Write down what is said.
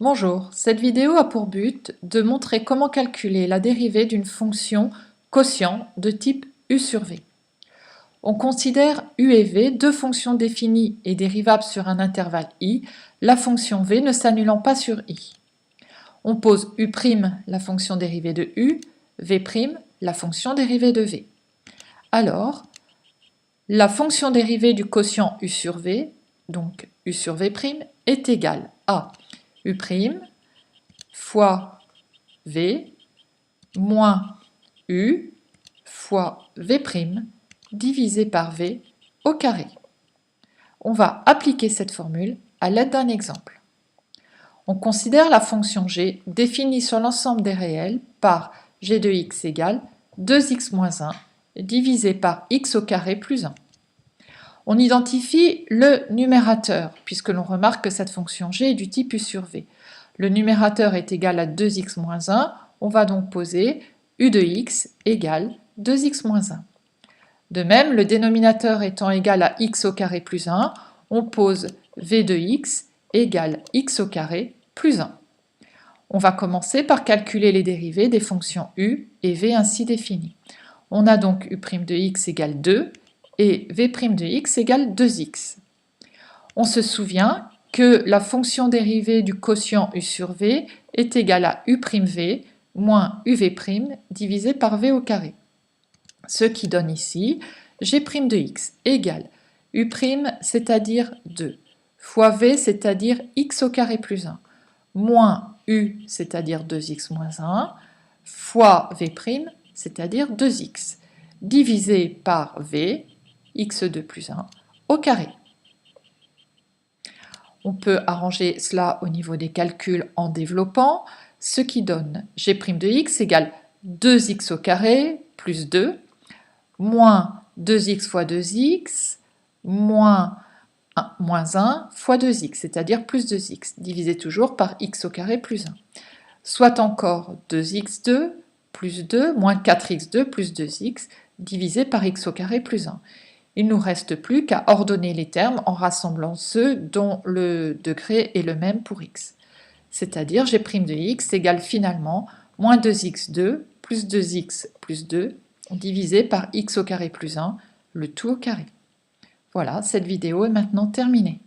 Bonjour, cette vidéo a pour but de montrer comment calculer la dérivée d'une fonction quotient de type u sur v. On considère u et v deux fonctions définies et dérivables sur un intervalle i, la fonction v ne s'annulant pas sur i. On pose u', la fonction dérivée de u, v', la fonction dérivée de v. Alors, la fonction dérivée du quotient u sur v, donc u sur v', est égale à u' fois v moins u fois v' divisé par v au carré. On va appliquer cette formule à l'aide d'un exemple. On considère la fonction g définie sur l'ensemble des réels par g de x égale 2x moins 1 divisé par x au carré plus 1. On identifie le numérateur, puisque l'on remarque que cette fonction g est du type u sur v. Le numérateur est égal à 2x moins 1, on va donc poser u de x égale 2x moins 1. De même, le dénominateur étant égal à x au carré plus 1, on pose v de x égale x au carré plus 1. On va commencer par calculer les dérivées des fonctions u et v ainsi définies. On a donc u' de x égale 2 et v' de x égale 2x. On se souvient que la fonction dérivée du quotient u sur v est égale à u'v moins uv' divisé par v au carré. Ce qui donne ici g' de x égale u', c'est-à-dire 2, fois v, c'est-à-dire x au carré plus 1, moins u, c'est-à-dire 2x moins 1, fois v', c'est-à-dire 2x, divisé par v, x2 plus 1, au carré. On peut arranger cela au niveau des calculs en développant, ce qui donne g' de x égale 2x au carré plus 2, moins 2x fois 2x, moins 1 fois 2x, c'est-à-dire plus 2x, divisé toujours par x au carré plus 1. Soit encore 2x2 plus 2 moins 4x2 plus 2x, divisé par x au carré plus 1. Il ne nous reste plus qu'à ordonner les termes en rassemblant ceux dont le degré est le même pour x. C'est-à-dire g' de x égale finalement moins 2x2 plus 2x plus 2 divisé par x au carré plus 1, le tout au carré. Voilà, cette vidéo est maintenant terminée.